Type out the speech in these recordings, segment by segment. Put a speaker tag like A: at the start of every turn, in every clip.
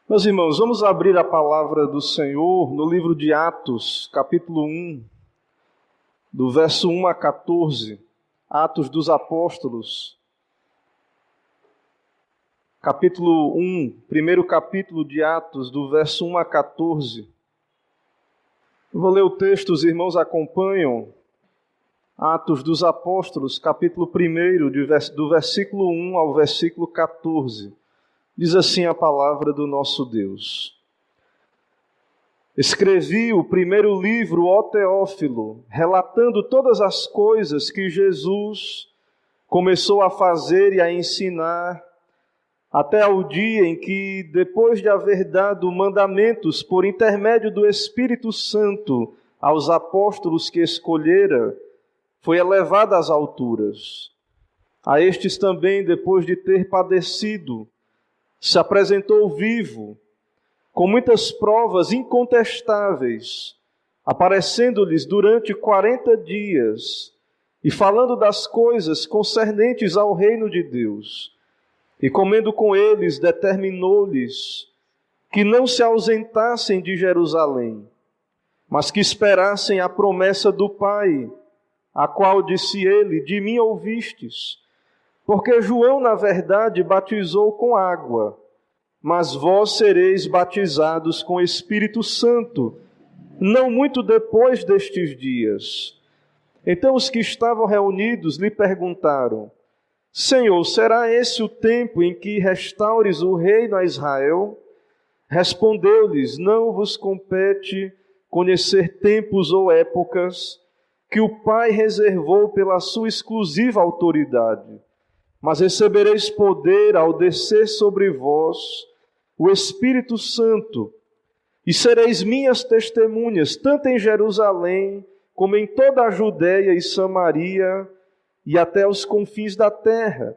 A: Meus irmãos, vamos abrir a palavra do Senhor no livro de Atos, capítulo 1, do verso 1 a 14, Atos dos Apóstolos, capítulo 1, primeiro capítulo de Atos, do verso 1 a 14. Eu vou ler o texto, os irmãos acompanham. Atos dos Apóstolos, capítulo 1, do versículo 1 ao versículo 14. Diz assim a palavra do nosso Deus. Escrevi o primeiro livro, ó Teófilo, relatando todas as coisas que Jesus começou a fazer e a ensinar, até ao dia em que, depois de haver dado mandamentos por intermédio do Espírito Santo aos apóstolos que escolhera, foi elevado às alturas. A estes também, depois de ter padecido, se apresentou vivo, com muitas provas incontestáveis, aparecendo-lhes durante 40 dias e falando das coisas concernentes ao reino de Deus. E comendo com eles, determinou-lhes que não se ausentassem de Jerusalém, mas que esperassem a promessa do Pai, a qual disse ele: de mim ouvistes. Porque João, na verdade, batizou com água, mas vós sereis batizados com Espírito Santo, não muito depois destes dias. Então os que estavam reunidos lhe perguntaram: Senhor, será esse o tempo em que restaures o reino a Israel? Respondeu-lhes: não vos compete conhecer tempos ou épocas que o Pai reservou pela sua exclusiva autoridade. Mas recebereis poder ao descer sobre vós o Espírito Santo, e sereis minhas testemunhas, tanto em Jerusalém, como em toda a Judéia e Samaria, e até os confins da terra.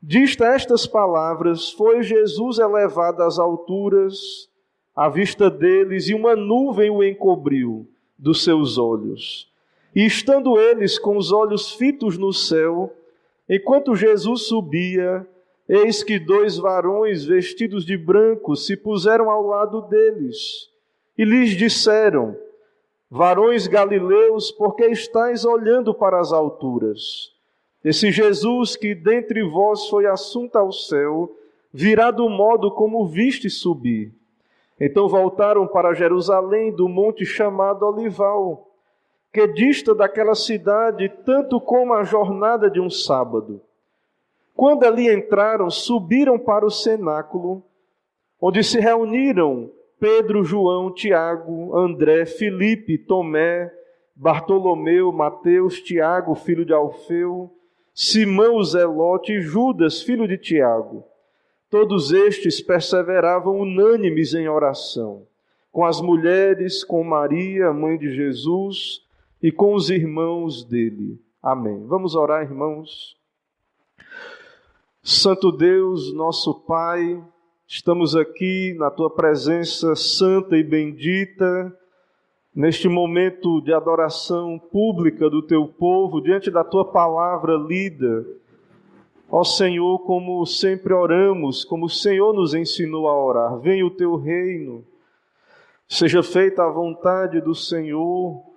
A: Dita estas palavras, foi Jesus elevado às alturas, à vista deles, e uma nuvem o encobriu dos seus olhos. E estando eles com os olhos fitos no céu, enquanto Jesus subia, eis que 2 varões vestidos de branco se puseram ao lado deles e lhes disseram: varões galileus, por que estáis olhando para as alturas? Esse Jesus que dentre vós foi assunto ao céu, virá do modo como viste subir. Então voltaram para Jerusalém do monte chamado Olival, que dista daquela cidade tanto como a jornada de um sábado. Quando ali entraram, subiram para o cenáculo, onde se reuniram Pedro, João, Tiago, André, Filipe, Tomé, Bartolomeu, Mateus, Tiago, filho de Alfeu, Simão o Zelote e Judas, filho de Tiago. Todos estes perseveravam unânimes em oração, com as mulheres, com Maria, mãe de Jesus, e com os irmãos dele. Amém. Vamos orar, irmãos. Santo Deus, nosso Pai, estamos aqui na Tua presença santa e bendita, neste momento de adoração pública do Teu povo, diante da Tua palavra lida. Ó Senhor, como sempre oramos, como o Senhor nos ensinou a orar, venha o Teu reino, seja feita a vontade do Senhor.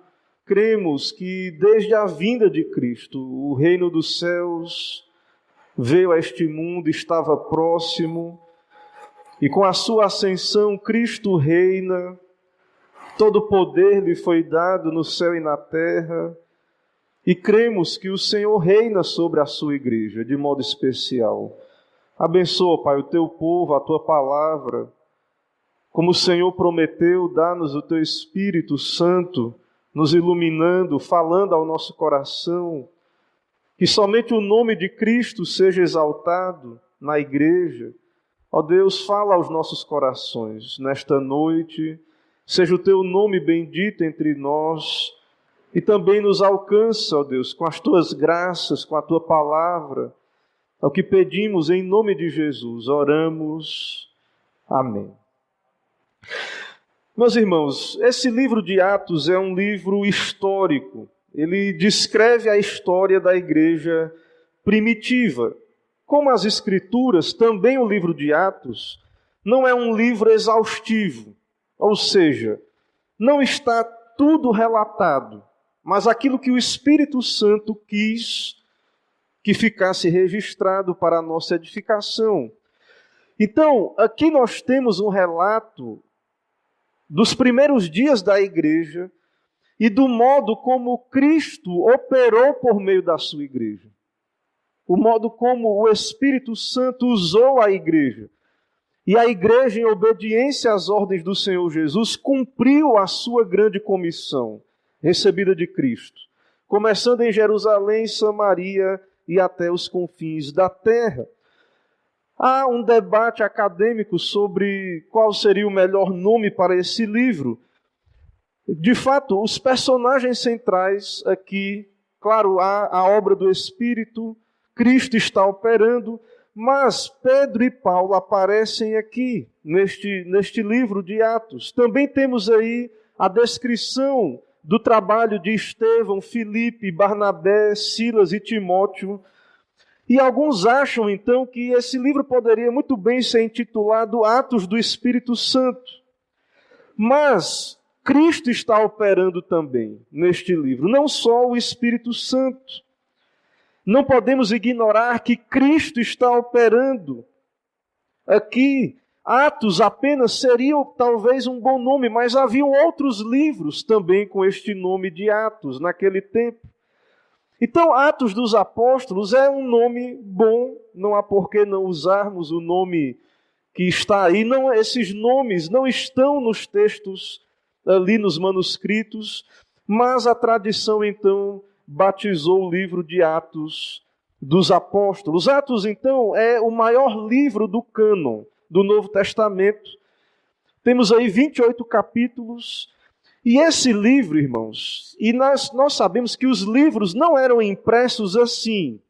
A: Cremos que desde a vinda de Cristo, o reino dos céus veio a este mundo, estava próximo, e com a sua ascensão Cristo reina, todo poder lhe foi dado no céu e na terra, e cremos que o Senhor reina sobre a sua igreja de modo especial. Abençoa, Pai, o teu povo, a tua palavra, como o Senhor prometeu, dá-nos o teu Espírito Santo, nos iluminando, falando ao nosso coração, que somente o nome de Cristo seja exaltado na igreja. Ó Deus, fala aos nossos corações nesta noite, seja o teu nome bendito entre nós, e também nos alcança, ó Deus, com as tuas graças, com a tua palavra, é o que pedimos em nome de Jesus, oramos, amém. Meus irmãos, esse livro de Atos é um livro histórico. Ele descreve a história da igreja primitiva. Como as Escrituras, também o livro de Atos não é um livro exaustivo, ou seja, não está tudo relatado, mas aquilo que o Espírito Santo quis que ficasse registrado para a nossa edificação. Então, aqui nós temos um relato dos primeiros dias da igreja e do modo como Cristo operou por meio da sua igreja. O modo como o Espírito Santo usou a igreja. E a igreja, em obediência às ordens do Senhor Jesus, cumpriu a sua grande comissão, recebida de Cristo, começando em Jerusalém, Samaria e até os confins da terra. Há um debate acadêmico sobre qual seria o melhor nome para esse livro. De fato, os personagens centrais aqui, claro, há a obra do Espírito, Cristo está operando, mas Pedro e Paulo aparecem aqui, neste livro de Atos. Também temos aí a descrição do trabalho de Estevão, Filipe, Barnabé, Silas e Timóteo. E alguns acham, então, que esse livro poderia muito bem ser intitulado Atos do Espírito Santo. Mas Cristo está operando também neste livro, não só o Espírito Santo. Não podemos ignorar que Cristo está operando. Aqui, Atos apenas seria talvez um bom nome, mas haviam outros livros também com este nome de Atos naquele tempo. Então, Atos dos Apóstolos é um nome bom, não há por que não usarmos o nome que está aí. Não, esses nomes não estão nos textos ali nos manuscritos, mas a tradição então batizou o livro de Atos dos Apóstolos. Atos, então, é o maior livro do cânon do Novo Testamento. Temos aí 28 capítulos. E esse livro, irmãos, e nós sabemos que os livros não eram impressos assim,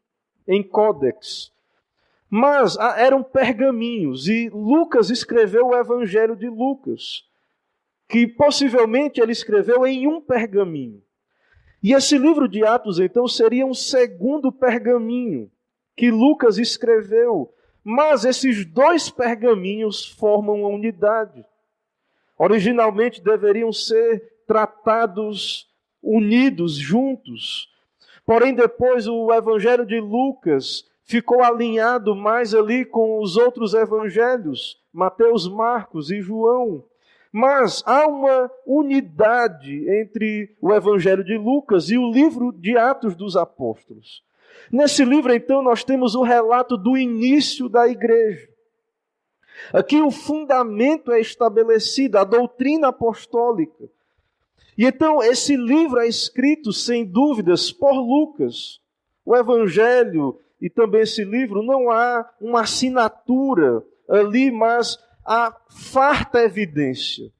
A: em códex, mas eram pergaminhos. E Lucas escreveu o Evangelho de Lucas, que possivelmente ele escreveu em um pergaminho. E esse livro de Atos, então, seria um segundo pergaminho que Lucas escreveu. Mas esses dois pergaminhos formam uma unidade. Originalmente deveriam ser tratados unidos, juntos. Porém, depois o Evangelho de Lucas ficou alinhado mais ali com os outros evangelhos, Mateus, Marcos e João. Mas há uma unidade entre o Evangelho de Lucas e o livro de Atos dos Apóstolos. Nesse livro, então, nós temos o relato do início da igreja. Aqui o fundamento é estabelecido, a doutrina apostólica. E então esse livro é escrito, sem dúvidas, por Lucas. O Evangelho e também esse livro, não há uma assinatura ali, mas há farta evidência.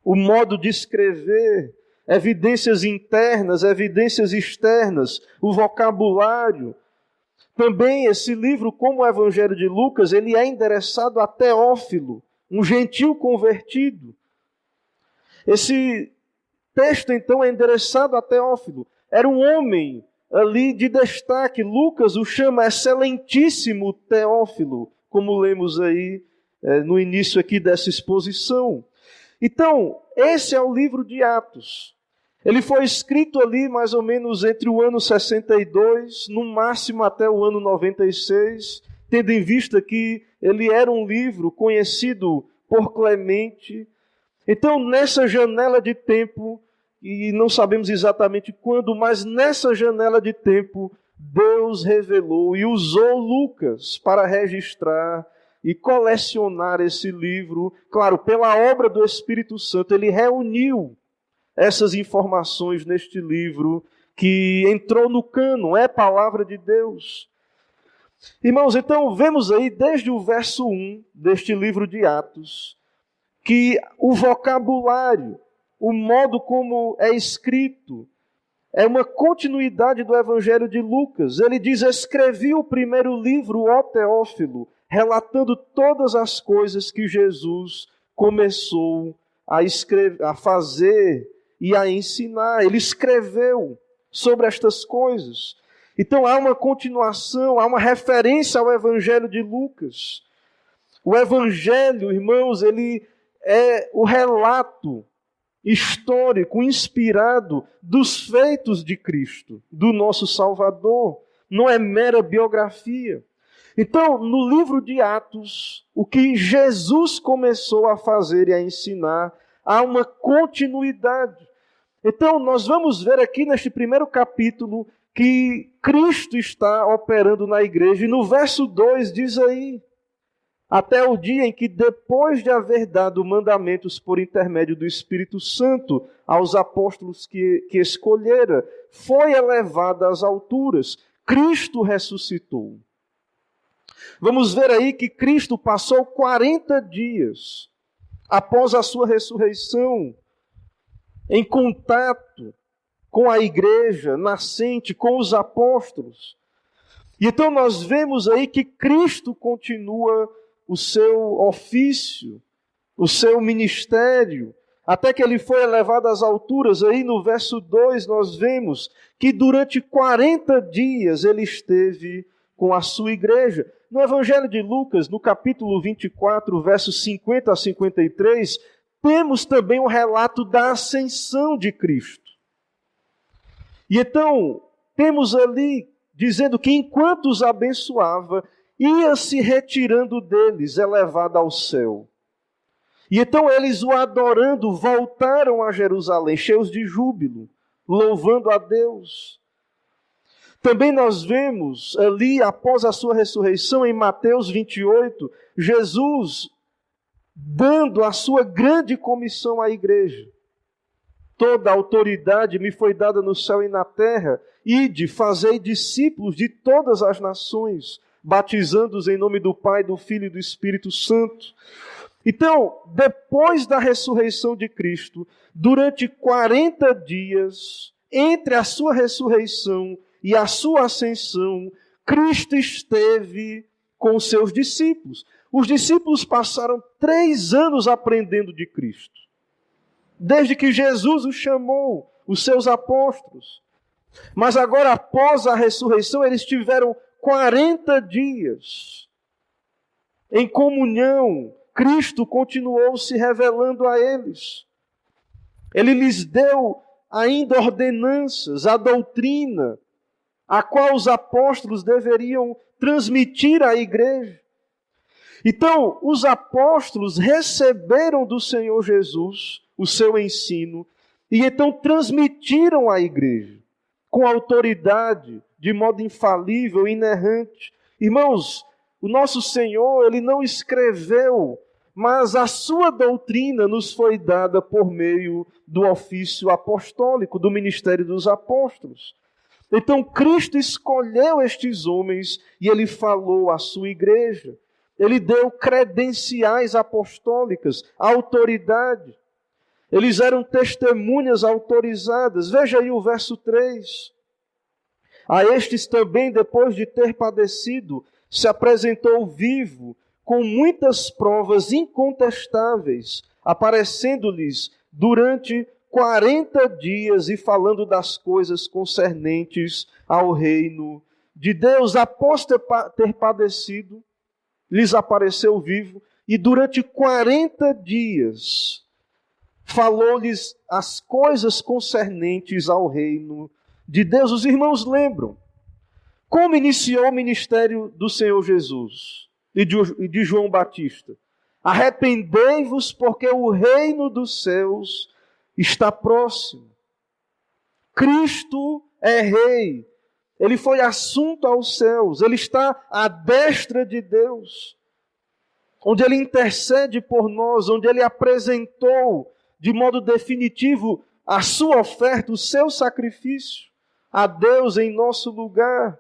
A: O modo de escrever, evidências internas, evidências externas, o vocabulário. Também esse livro, como o Evangelho de Lucas, ele é endereçado a Teófilo, um gentil convertido. Esse texto, então, é endereçado a Teófilo. Era um homem ali de destaque. Lucas o chama excelentíssimo Teófilo, como lemos aí no início aqui dessa exposição. Então, esse é o livro de Atos. Ele foi escrito ali mais ou menos entre o ano 62, no máximo até o ano 96, tendo em vista que ele era um livro conhecido por Clemente. Então, nessa janela de tempo, e não sabemos exatamente quando, mas nessa janela de tempo, Deus revelou e usou Lucas para registrar e colecionar esse livro. Claro, pela obra do Espírito Santo, ele reuniu essas informações neste livro que entrou no cânon, é palavra de Deus. Irmãos, então vemos aí desde o verso 1 deste livro de Atos, que o vocabulário, o modo como é escrito, é uma continuidade do Evangelho de Lucas. Ele diz: escrevi o primeiro livro, ó Teófilo, relatando todas as coisas que Jesus começou a escrever, a fazer e a ensinar. Ele escreveu sobre estas coisas. Então há uma continuação, há uma referência ao Evangelho de Lucas. O Evangelho, irmãos, ele é o relato histórico, inspirado dos feitos de Cristo, do nosso Salvador. Não é mera biografia. Então, no livro de Atos, o que Jesus começou a fazer e a ensinar, há uma continuidade. Então, nós vamos ver aqui neste primeiro capítulo que Cristo está operando na igreja. E no verso 2 diz aí: até o dia em que, depois de haver dado mandamentos por intermédio do Espírito Santo aos apóstolos que escolhera, foi elevado às alturas. Cristo ressuscitou. Vamos ver aí que Cristo passou 40 dias após a sua ressurreição em contato com a igreja nascente, com os apóstolos. E então nós vemos aí que Cristo continua o seu ofício, o seu ministério, até que ele foi elevado às alturas. Aí no verso 2 nós vemos que durante 40 dias ele esteve com a sua igreja. No Evangelho de Lucas, no capítulo 24, versos 50 a 53, temos também o relato da ascensão de Cristo. E então, temos ali dizendo que enquanto os abençoava, ia se retirando deles, elevado ao céu. E então eles, o adorando, voltaram a Jerusalém, cheios de júbilo, louvando a Deus. Também nós vemos ali, após a sua ressurreição, em Mateus 28, Jesus dando a sua grande comissão à igreja. Toda a autoridade me foi dada no céu e na terra. Ide, fazei discípulos de todas as nações, batizando-os em nome do Pai, do Filho e do Espírito Santo. Então, depois da ressurreição de Cristo, durante 40 dias, entre a sua ressurreição e a sua ascensão, Cristo esteve com os seus discípulos. Os discípulos passaram 3 anos aprendendo de Cristo, desde que Jesus os chamou, os seus apóstolos. Mas agora, após a ressurreição, eles tiveram 40 dias em comunhão. Cristo continuou se revelando a eles. Ele lhes deu ainda ordenanças, a doutrina, a qual os apóstolos deveriam transmitir à igreja. Então, os apóstolos receberam do Senhor Jesus o seu ensino e então transmitiram à igreja com autoridade, de modo infalível, inerrante. Irmãos, o nosso Senhor, Ele não escreveu, mas a sua doutrina nos foi dada por meio do ofício apostólico, do ministério dos apóstolos. Então, Cristo escolheu estes homens e Ele falou à sua igreja. Ele deu credenciais apostólicas, autoridade. Eles eram testemunhas autorizadas. Veja aí o verso 3. A estes também, depois de ter padecido, se apresentou vivo, com muitas provas incontestáveis, aparecendo-lhes durante 40 dias e falando das coisas concernentes ao reino de Deus. Após ter padecido, lhes apareceu vivo e durante 40 dias falou-lhes as coisas concernentes ao reino de Deus. Os irmãos lembram como iniciou o ministério do Senhor Jesus e de João Batista? Arrependei-vos, porque o reino dos céus está próximo. Cristo é rei. Ele foi assunto aos céus. Ele está à destra de Deus, onde Ele intercede por nós, onde Ele apresentou de modo definitivo a sua oferta, o seu sacrifício a Deus em nosso lugar.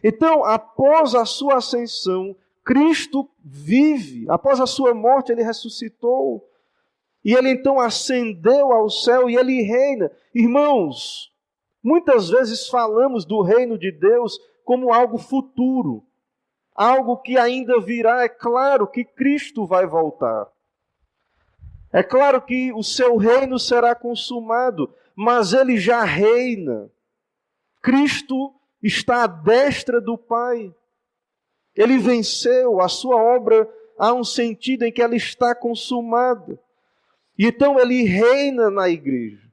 A: Então, após a sua ascensão, Cristo vive. Após a sua morte, Ele ressuscitou. E Ele então ascendeu ao céu e Ele reina. Irmãos, muitas vezes falamos do reino de Deus como algo futuro, algo que ainda virá. É claro que Cristo vai voltar. É claro que o seu reino será consumado, mas Ele já reina. Cristo está à destra do Pai. Ele venceu, a sua obra há um sentido em que ela está consumada. E então ele reina na igreja.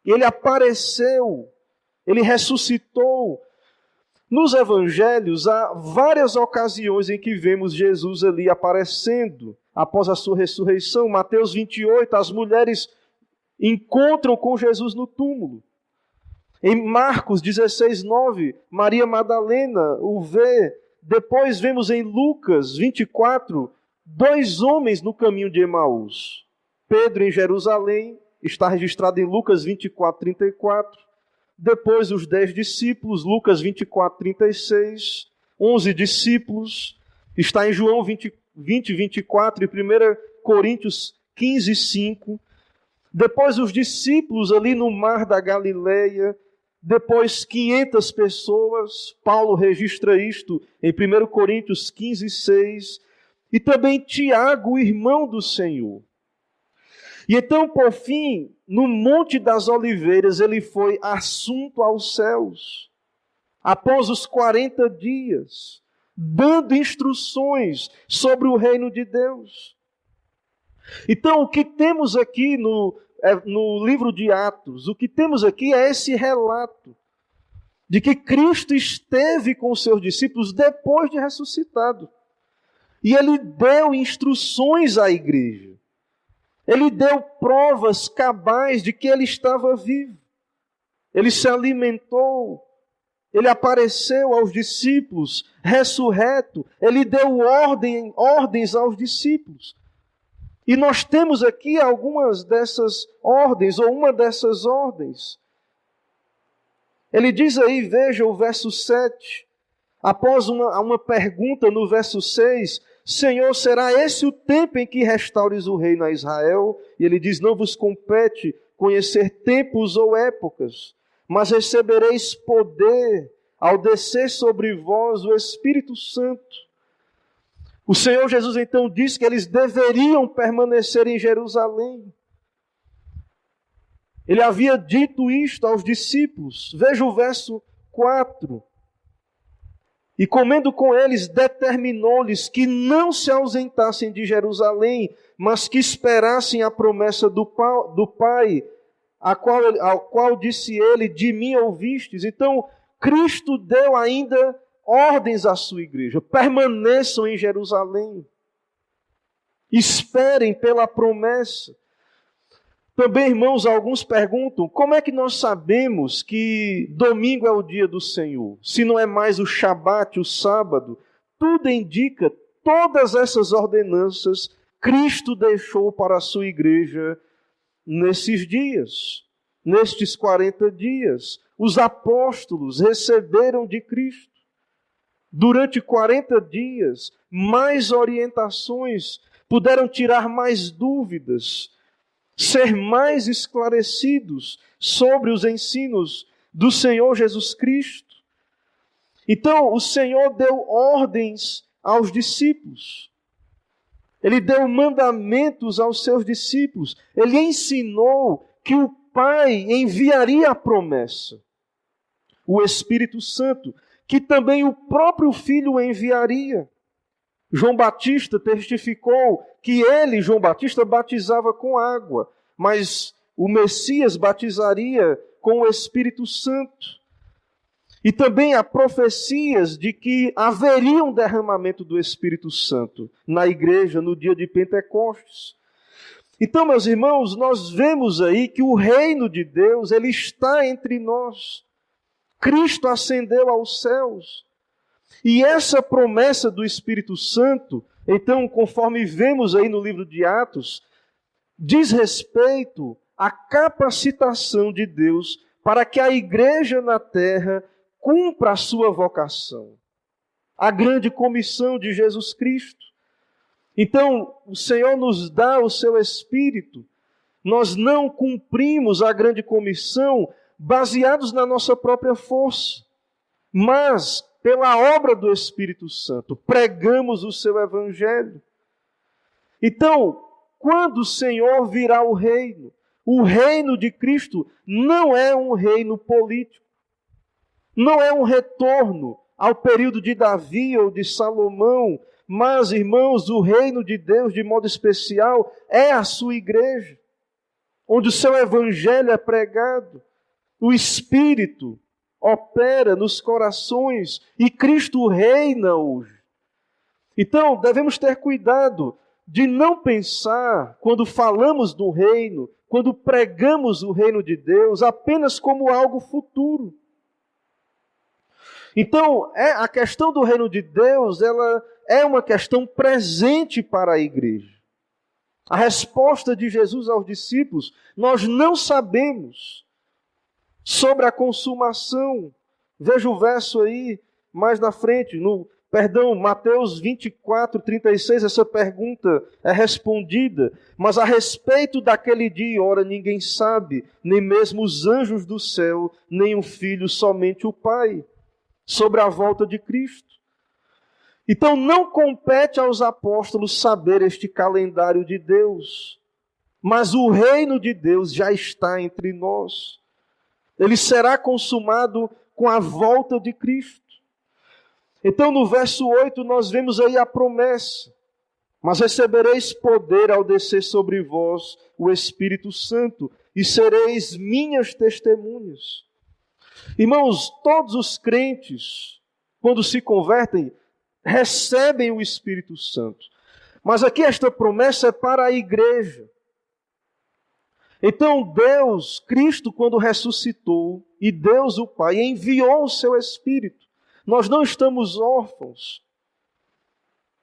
A: Ele apareceu, ele ressuscitou. Nos evangelhos há várias ocasiões em que vemos Jesus ali aparecendo após a sua ressurreição. Mateus 28, as mulheres encontram com Jesus no túmulo. Em Marcos 16, 9, Maria Madalena o vê. Depois vemos em Lucas 24, 2 homens no caminho de Emaús. Pedro em Jerusalém, está registrado em Lucas 24, 34. Depois os 10 discípulos, Lucas 24, 36. 11 discípulos, está em João 20, 24 e 1 Coríntios 15, 5. Depois os discípulos ali no mar da Galileia. Depois 500 pessoas, Paulo registra isto em 1 Coríntios 15, 6. E também Tiago, o irmão do Senhor. E então, por fim, no Monte das Oliveiras, ele foi assunto aos céus, após os 40 dias, dando instruções sobre o reino de Deus. Então, o que temos aqui no livro de Atos, o que temos aqui é esse relato de que Cristo esteve com os seus discípulos depois de ressuscitado. E ele deu instruções à igreja. Ele deu provas cabais de que ele estava vivo. Ele se alimentou. Ele apareceu aos discípulos, ressurreto. Ele deu ordens aos discípulos. E nós temos aqui algumas dessas ordens, ou uma dessas ordens. Ele diz aí, veja o verso 7, após uma pergunta no verso 6, Senhor, será esse o tempo em que restaures o reino a Israel? E ele diz, não vos compete conhecer tempos ou épocas, mas recebereis poder ao descer sobre vós o Espírito Santo. O Senhor Jesus então disse que eles deveriam permanecer em Jerusalém. Ele havia dito isto aos discípulos. Veja o verso 4. E comendo com eles, determinou-lhes que não se ausentassem de Jerusalém, mas que esperassem a promessa do Pai, ao qual disse ele, de mim ouvistes. Então, Cristo deu ainda ordens à sua igreja. Permaneçam em Jerusalém. Esperem pela promessa. Também, irmãos, alguns perguntam, como é que nós sabemos que domingo é o dia do Senhor? Se não é mais o Shabat, o sábado, tudo indica, todas essas ordenanças, Cristo deixou para a sua igreja nesses dias, nestes 40 dias. Os apóstolos receberam de Cristo, durante 40 dias, mais orientações, puderam tirar mais dúvidas, ser mais esclarecidos sobre os ensinos do Senhor Jesus Cristo. Então, o Senhor deu ordens aos discípulos. Ele deu mandamentos aos seus discípulos. Ele ensinou que o Pai enviaria a promessa, o Espírito Santo, que também o próprio Filho enviaria. João Batista testificou que ele, João Batista, batizava com água, mas o Messias batizaria com o Espírito Santo. E também há profecias de que haveria um derramamento do Espírito Santo na igreja no dia de Pentecostes. Então, meus irmãos, nós vemos aí que o reino de Deus, ele está entre nós. Cristo ascendeu aos céus. E essa promessa do Espírito Santo, então, conforme vemos aí no livro de Atos, diz respeito à capacitação de Deus para que a igreja na terra cumpra a sua vocação, a grande comissão de Jesus Cristo. Então, o Senhor nos dá o seu Espírito. Nós não cumprimos a grande comissão baseados na nossa própria força, mas pela obra do Espírito Santo, pregamos o seu Evangelho. Então, quando o Senhor virá o reino de Cristo não é um reino político, não é um retorno ao período de Davi ou de Salomão, mas, irmãos, o reino de Deus, de modo especial, é a sua igreja, onde o seu evangelho é pregado, o Espírito opera nos corações e Cristo reina hoje. Então, devemos ter cuidado de não pensar, quando falamos do reino, quando pregamos o reino de Deus, apenas como algo futuro. Então, a questão do reino de Deus, ela é uma questão presente para a igreja. A resposta de Jesus aos discípulos, nós não sabemos sobre a consumação. Veja o verso aí, mais na frente, Mateus 24, 36, essa pergunta é respondida. Mas a respeito daquele dia e hora ninguém sabe, nem mesmo os anjos do céu, nem o Filho, somente o Pai, sobre a volta de Cristo. Então não compete aos apóstolos saber este calendário de Deus, mas o reino de Deus já está entre nós. Ele será consumado com a volta de Cristo. Então no verso 8 nós vemos aí a promessa: mas recebereis poder ao descer sobre vós o Espírito Santo, e sereis minhas testemunhas. Irmãos, todos os crentes, quando se convertem, recebem o Espírito Santo. Mas aqui esta promessa é para a igreja. Então Deus, Cristo, quando ressuscitou, e Deus o Pai enviou o seu Espírito. Nós não estamos órfãos.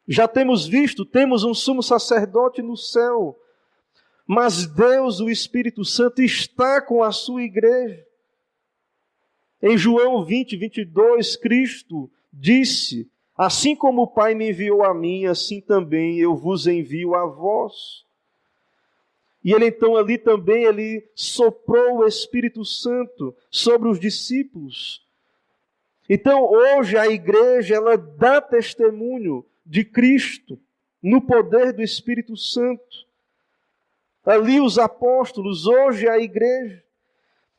A: Já temos visto, temos um sumo sacerdote no céu. Mas Deus, o Espírito Santo, está com a sua igreja. Em João 20, 22, Cristo disse: assim como o Pai me enviou a mim, assim também eu vos envio a vós. E ele então ali também, ele soprou o Espírito Santo sobre os discípulos. Então hoje a igreja, ela dá testemunho de Cristo no poder do Espírito Santo. Ali os apóstolos, hoje a igreja.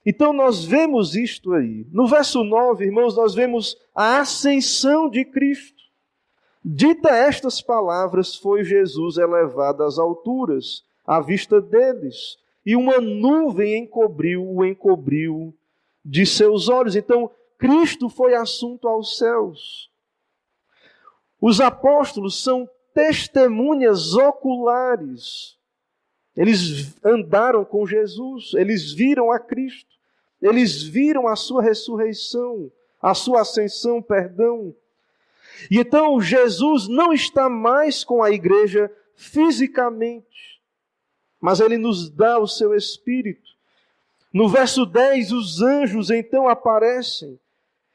A: Então nós vemos isto aí. No verso 9, irmãos, nós vemos a ascensão de Cristo. Dita estas palavras, foi Jesus elevado às alturas, à vista deles, e uma nuvem o encobriu de seus olhos. Então Cristo foi assunto aos céus. Os apóstolos são testemunhas oculares. Eles andaram com Jesus, eles viram a Cristo, eles viram a sua ressurreição, a sua ascensão, perdão. E então Jesus não está mais com a igreja fisicamente, mas ele nos dá o seu Espírito. No verso 10, os anjos então aparecem,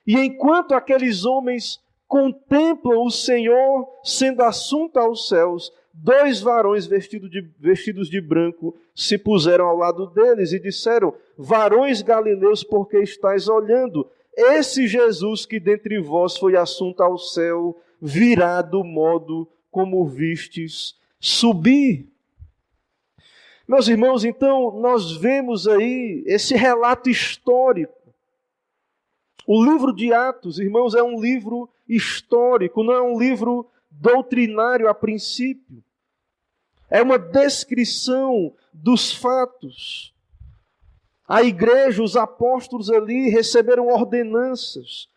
A: e enquanto aqueles homens contemplam o Senhor sendo assunto aos céus, 2 varões vestidos de branco se puseram ao lado deles e disseram: varões galileus, por que estáis olhando? Esse Jesus que dentre vós foi assunto ao céu, virá do modo como vistes subir. Meus irmãos, então nós vemos aí esse relato histórico. O livro de Atos, irmãos, é um livro histórico, não é um livro doutrinário a princípio. É uma descrição dos fatos. A igreja, os apóstolos ali receberam ordenanças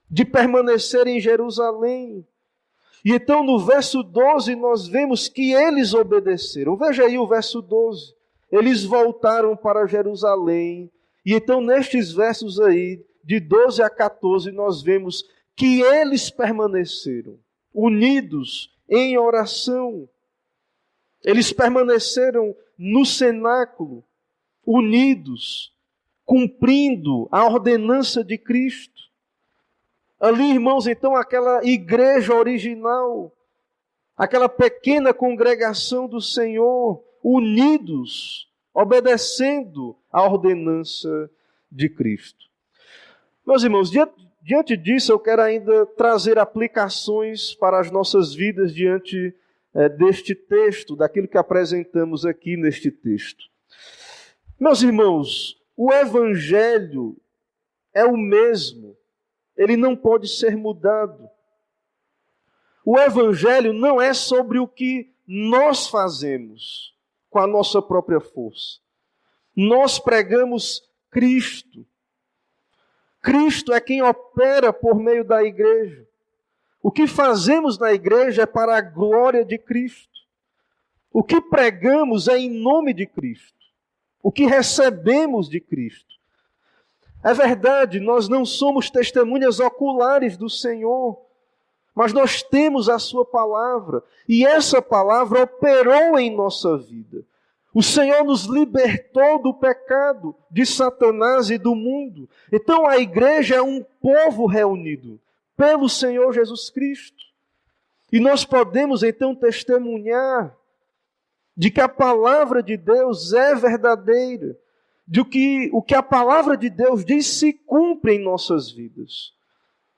A: de permanecer em Jerusalém. E então no verso 12 nós vemos que eles obedeceram. Veja aí o verso 12. Eles voltaram para Jerusalém. E então nestes versos aí, de 12 a 14, nós vemos que eles permaneceram unidos em oração. Eles permaneceram no cenáculo, unidos, cumprindo a ordenança de Cristo. Ali, irmãos, então, aquela igreja original, aquela pequena congregação do Senhor, unidos, obedecendo a ordenança de Cristo. Meus irmãos, diante disso, eu quero ainda trazer aplicações para as nossas vidas diante deste texto, daquilo que apresentamos aqui neste texto. Meus irmãos, o Evangelho é o mesmo ele não pode ser mudado. O Evangelho não é sobre o que nós fazemos com a nossa própria força. Nós pregamos Cristo. Cristo é quem opera por meio da igreja. O que fazemos na igreja é para a glória de Cristo. O que pregamos é em nome de Cristo. O que recebemos de Cristo. É verdade, nós não somos testemunhas oculares do Senhor, mas nós temos a sua palavra, e essa palavra operou em nossa vida. O Senhor nos libertou do pecado, de Satanás e do mundo. Então a igreja é um povo reunido pelo Senhor Jesus Cristo. E nós podemos então testemunhar de que a palavra de Deus é verdadeira, de que o que a palavra de Deus diz se cumpre em nossas vidas.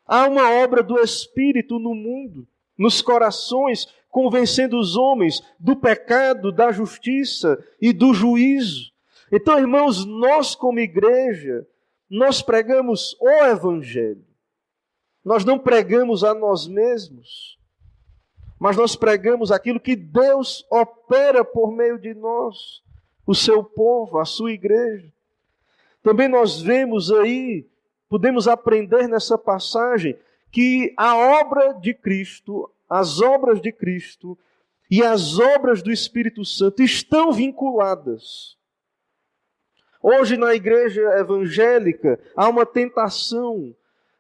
A: Há uma obra do Espírito no mundo, nos corações, convencendo os homens do pecado, da justiça e do juízo. Então, irmãos, nós como igreja, nós pregamos o Evangelho. Nós não pregamos a nós mesmos, mas nós pregamos aquilo que Deus opera por meio de nós, o seu povo, a sua igreja. Também nós vemos aí, podemos aprender nessa passagem, que a obra de Cristo, as obras de Cristo e as obras do Espírito Santo estão vinculadas. Hoje na igreja evangélica há uma tentação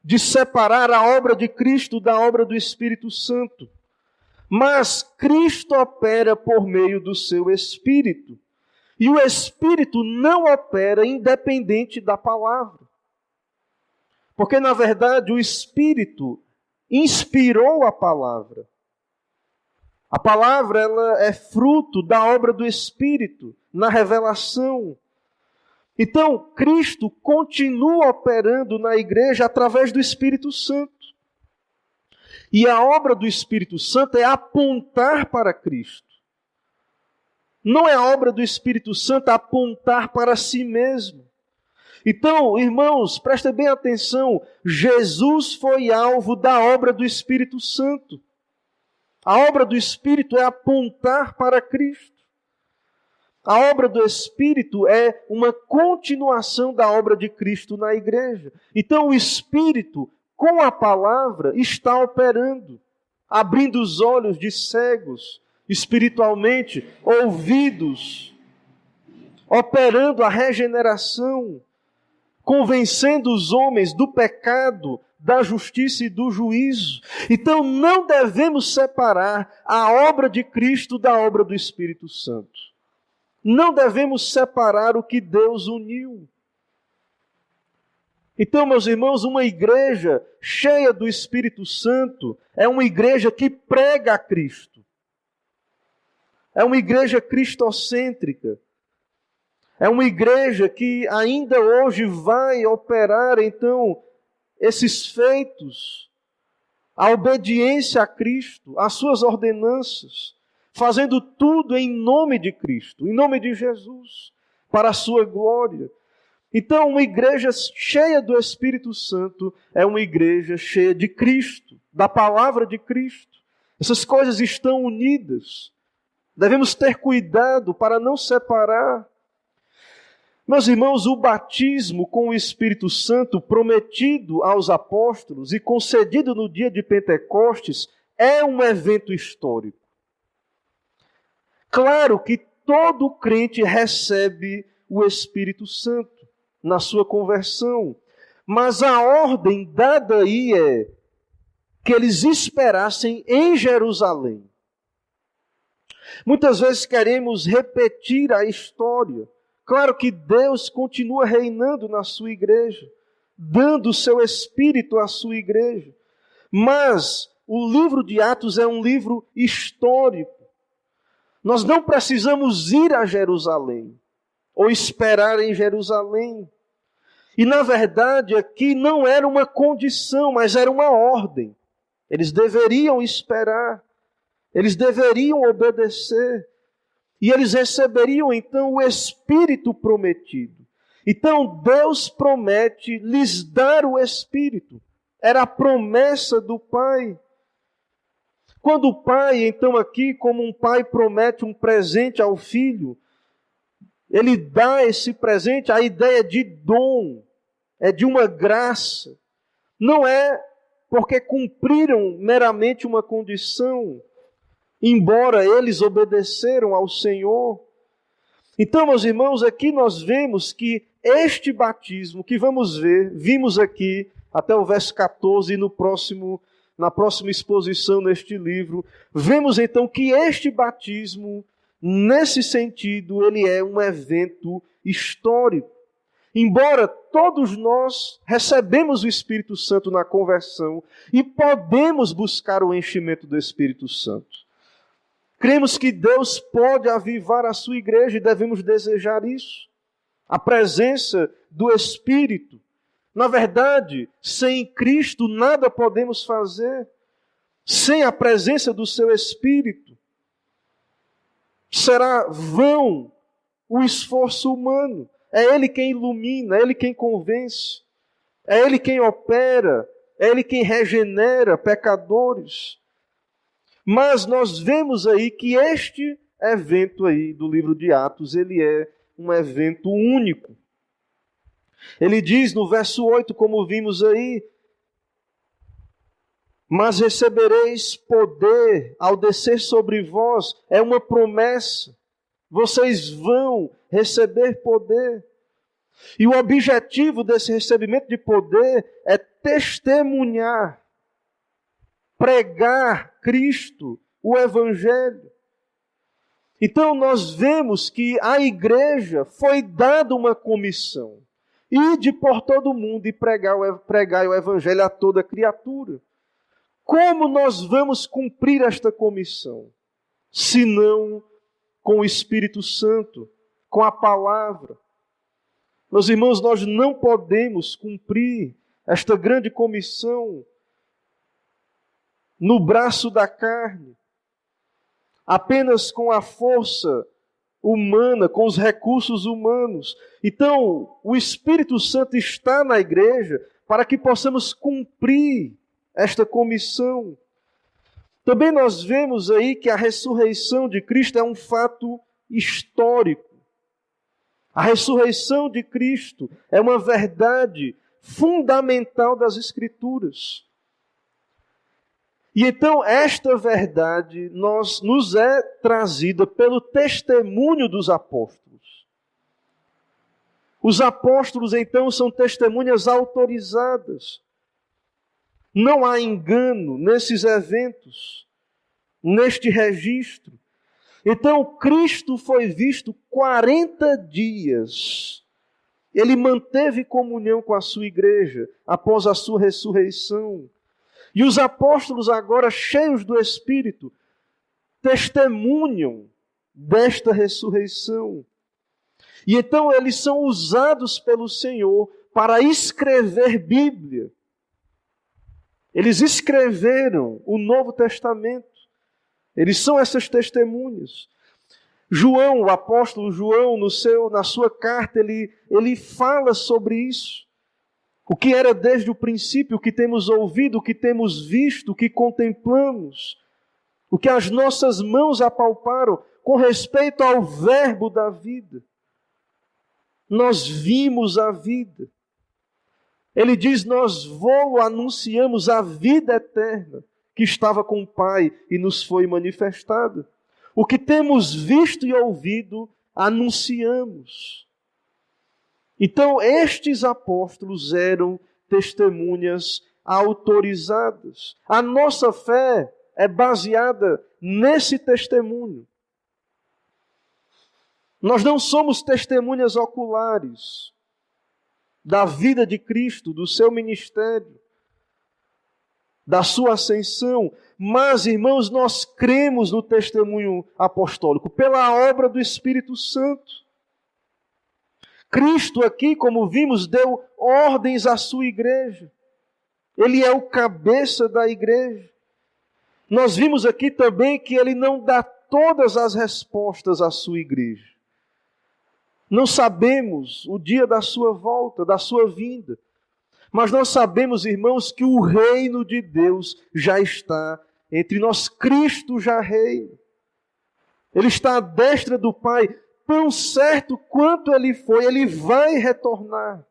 A: de separar a obra de Cristo da obra do Espírito Santo. Mas Cristo opera por meio do seu Espírito. E o Espírito não opera independente da palavra. Porque, na verdade, o Espírito inspirou a palavra. A palavra ela é fruto da obra do Espírito, na revelação. Então, Cristo continua operando na igreja através do Espírito Santo. E a obra do Espírito Santo é apontar para Cristo. Não é a obra do Espírito Santo apontar para si mesmo. Então, irmãos, prestem bem atenção, Jesus foi alvo da obra do Espírito Santo. A obra do Espírito é apontar para Cristo. A obra do Espírito é uma continuação da obra de Cristo na igreja. Então, o Espírito, com a palavra, está operando, abrindo os olhos de cegos, espiritualmente, ouvidos, operando a regeneração, convencendo os homens do pecado, da justiça e do juízo. Então não devemos separar a obra de Cristo da obra do Espírito Santo. Não devemos separar o que Deus uniu. Então, meus irmãos, uma igreja cheia do Espírito Santo é uma igreja que prega a Cristo. É uma igreja cristocêntrica. É uma igreja que ainda hoje vai operar, então, esses feitos, a obediência a Cristo, as suas ordenanças, fazendo tudo em nome de Cristo, em nome de Jesus, para a sua glória. Então, uma igreja cheia do Espírito Santo é uma igreja cheia de Cristo, da palavra de Cristo. Essas coisas estão unidas. Devemos ter cuidado para não separar. Meus irmãos, o batismo com o Espírito Santo prometido aos apóstolos e concedido no dia de Pentecostes é um evento histórico. Claro que todo crente recebe o Espírito Santo na sua conversão, mas a ordem dada aí é que eles esperassem em Jerusalém. Muitas vezes queremos repetir a história. Claro que Deus continua reinando na sua igreja, dando o seu Espírito à sua igreja. Mas o livro de Atos é um livro histórico. Nós não precisamos ir a Jerusalém, ou esperar em Jerusalém. E na verdade aqui não era uma condição, mas era uma ordem. Eles deveriam esperar, eles deveriam obedecer. E eles receberiam então o Espírito prometido. Então Deus promete lhes dar o Espírito. era a promessa do Pai. Quando o Pai, então aqui, como um pai promete um presente ao filho, ele dá esse presente, a ideia de dom, é de uma graça. Não é porque cumpriram meramente uma condição, embora eles obedeceram ao Senhor. Então, meus irmãos, aqui nós vemos que este batismo que vimos aqui até o verso 14 e na próxima exposição neste livro, vemos então que este batismo, nesse sentido, ele é um evento histórico. Embora todos nós recebemos o Espírito Santo na conversão e podemos buscar o enchimento do Espírito Santo. Cremos que Deus pode avivar a sua igreja e devemos desejar isso. A presença do Espírito. Na verdade, sem Cristo nada podemos fazer. Sem a presença do seu Espírito, será vão o esforço humano. É Ele quem ilumina, é Ele quem convence, é Ele quem opera, é Ele quem regenera pecadores. Mas nós vemos aí que este evento aí do livro de Atos, ele é um evento único. Ele diz no verso 8, como vimos aí, mas recebereis poder ao descer sobre vós, é uma promessa. Vocês vão receber poder. E o objetivo desse recebimento de poder é testemunhar, pregar Cristo, o Evangelho. Então nós vemos que a igreja foi dada uma comissão. Ide por todo o mundo e pregai o Evangelho a toda criatura. Como nós vamos cumprir esta comissão? Se não com o Espírito Santo, com a palavra. Meus irmãos, nós não podemos cumprir esta grande comissão no braço da carne, apenas com a força humana, com os recursos humanos. Então, o Espírito Santo está na igreja para que possamos cumprir esta comissão. Também nós vemos aí que a ressurreição de Cristo é um fato histórico. A ressurreição de Cristo é uma verdade fundamental das Escrituras. E então esta verdade nos é trazida pelo testemunho dos apóstolos. Os apóstolos então são testemunhas autorizadas. Não há engano nesses eventos, neste registro. Então Cristo foi visto 40 dias. Ele manteve comunhão com a sua igreja após a sua ressurreição. E os apóstolos agora, cheios do Espírito, testemunham desta ressurreição. E então eles são usados pelo Senhor para escrever Bíblia. Eles escreveram o Novo Testamento. Eles são essas testemunhas. João, o apóstolo João, na sua carta, ele fala sobre isso. O que era desde o princípio, o que temos ouvido, o que temos visto, o que contemplamos, o que as nossas mãos apalparam com respeito ao verbo da vida. Nós vimos a vida. Ele diz, nós vou anunciamos a vida eterna que estava com o Pai e nos foi manifestada. O que temos visto e ouvido, anunciamos. Então, estes apóstolos eram testemunhas autorizadas. A nossa fé é baseada nesse testemunho. Nós não somos testemunhas oculares da vida de Cristo, do seu ministério, da sua ascensão, mas, irmãos, nós cremos no testemunho apostólico pela obra do Espírito Santo. Cristo aqui, como vimos, deu ordens à sua igreja. Ele é o cabeça da igreja. Nós vimos aqui também que ele não dá todas as respostas à sua igreja. Não sabemos o dia da sua volta, da sua vinda. Mas nós sabemos, irmãos, que o reino de Deus já está entre nós. Cristo já reina. Ele está à destra do Pai. Tão certo quanto Ele foi, Ele vai retornar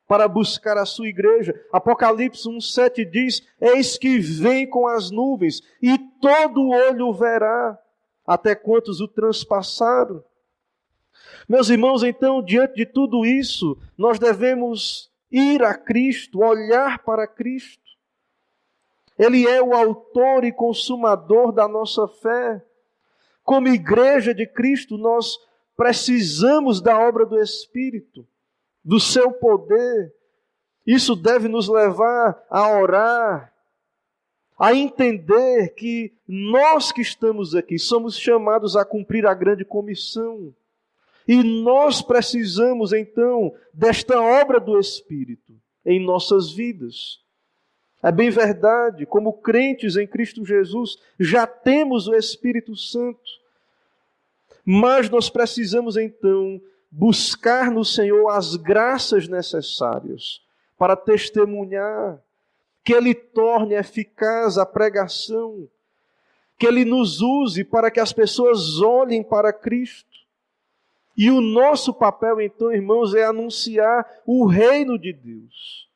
A: para buscar a sua igreja. Apocalipse 1,7 diz: eis que vem com as nuvens, e todo olho o verá, até quantos o transpassaram. Meus irmãos, então, diante de tudo isso, nós devemos ir a Cristo, olhar para Cristo. Ele é o autor e consumador da nossa fé. Como igreja de Cristo, nós precisamos da obra do Espírito, do seu poder. Isso deve nos levar a orar, a entender que nós que estamos aqui somos chamados a cumprir a grande comissão. E nós precisamos, então, desta obra do Espírito em nossas vidas. É bem verdade, como crentes em Cristo Jesus, já temos o Espírito Santo. Mas nós precisamos, então, buscar no Senhor as graças necessárias para testemunhar, que Ele torne eficaz a pregação, que Ele nos use para que as pessoas olhem para Cristo. E o nosso papel, então, irmãos, é anunciar o reino de Deus.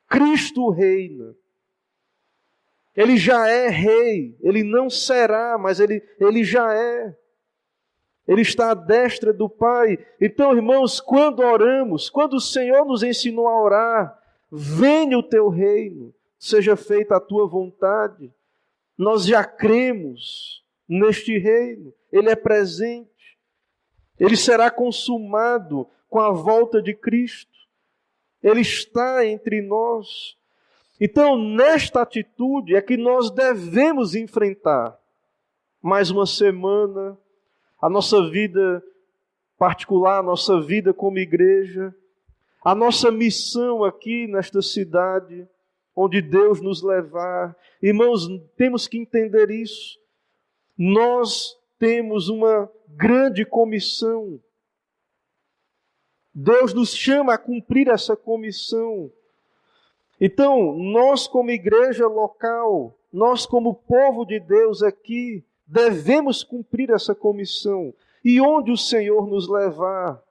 A: Cristo reina. Ele já é rei. Ele não será, mas ele já é. Ele está à destra do Pai. Então, irmãos, quando oramos, quando o Senhor nos ensinou a orar, venha o teu reino, seja feita a tua vontade. Nós já cremos neste reino. Ele é presente. Ele será consumado com a volta de Cristo. Ele está entre nós. Então, nesta atitude é que nós devemos enfrentar mais uma semana, a nossa vida particular, a nossa vida como igreja, a nossa missão aqui nesta cidade, onde Deus nos levar. Irmãos, temos que entender isso. Nós temos uma grande comissão. Deus nos chama a cumprir essa comissão. Então, nós como igreja local, nós como povo de Deus aqui, devemos cumprir essa comissão. E onde o Senhor nos levar,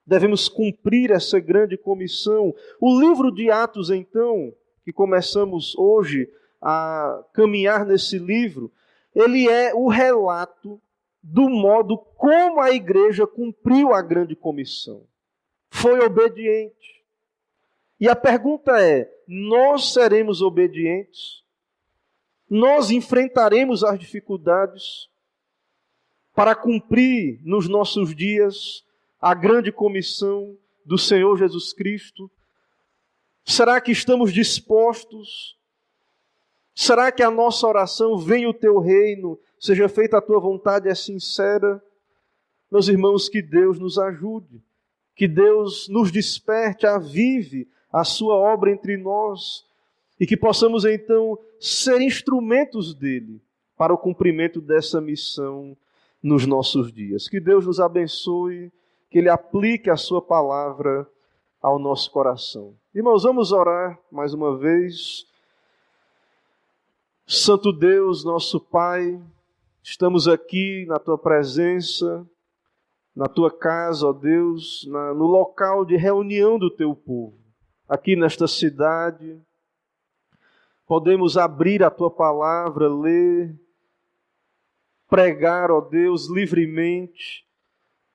A: devemos cumprir essa grande comissão. O livro de Atos, então, que começamos hoje a caminhar nesse livro, ele é o relato do modo como a igreja cumpriu a grande comissão. Foi obediente. E a pergunta é, nós seremos obedientes? Nós enfrentaremos as dificuldades para cumprir nos nossos dias a grande comissão do Senhor Jesus Cristo? Será que estamos dispostos? Será que a nossa oração, venha o teu reino, seja feita a tua vontade, é sincera? Meus irmãos, que Deus nos ajude, que Deus nos desperte, avive a sua obra entre nós e que possamos então ser instrumentos dele para o cumprimento dessa missão nos nossos dias. Que Deus nos abençoe, que Ele aplique a sua palavra ao nosso coração. Irmãos, vamos orar mais uma vez. Santo Deus, nosso Pai, estamos aqui na Tua presença, na Tua casa, ó Deus, no local de reunião do Teu povo. Aqui nesta cidade, podemos abrir a Tua palavra, ler, pregar, ó Deus, livremente,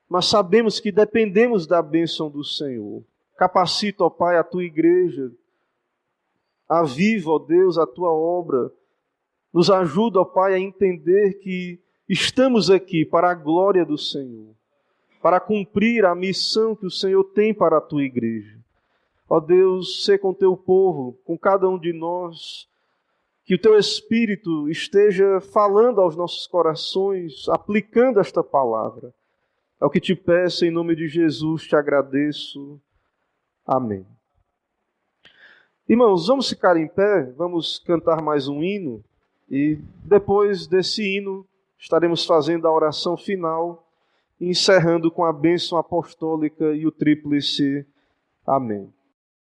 A: mas sabemos que dependemos da bênção do Senhor. Capacita, ó Pai, a Tua igreja, aviva, ó Deus, a Tua obra. Nos ajuda, ó Pai, a entender que estamos aqui para a glória do Senhor, para cumprir a missão que o Senhor tem para a Tua igreja. Ó Deus, sê com Teu povo, com cada um de nós, que o Teu Espírito esteja falando aos nossos corações, aplicando esta palavra. É o que Te peço, em nome de Jesus, Te agradeço. Amém. Irmãos, vamos ficar em pé, vamos cantar mais um hino. E depois desse hino, estaremos fazendo a oração final, encerrando com a bênção apostólica e o tríplice. Amém.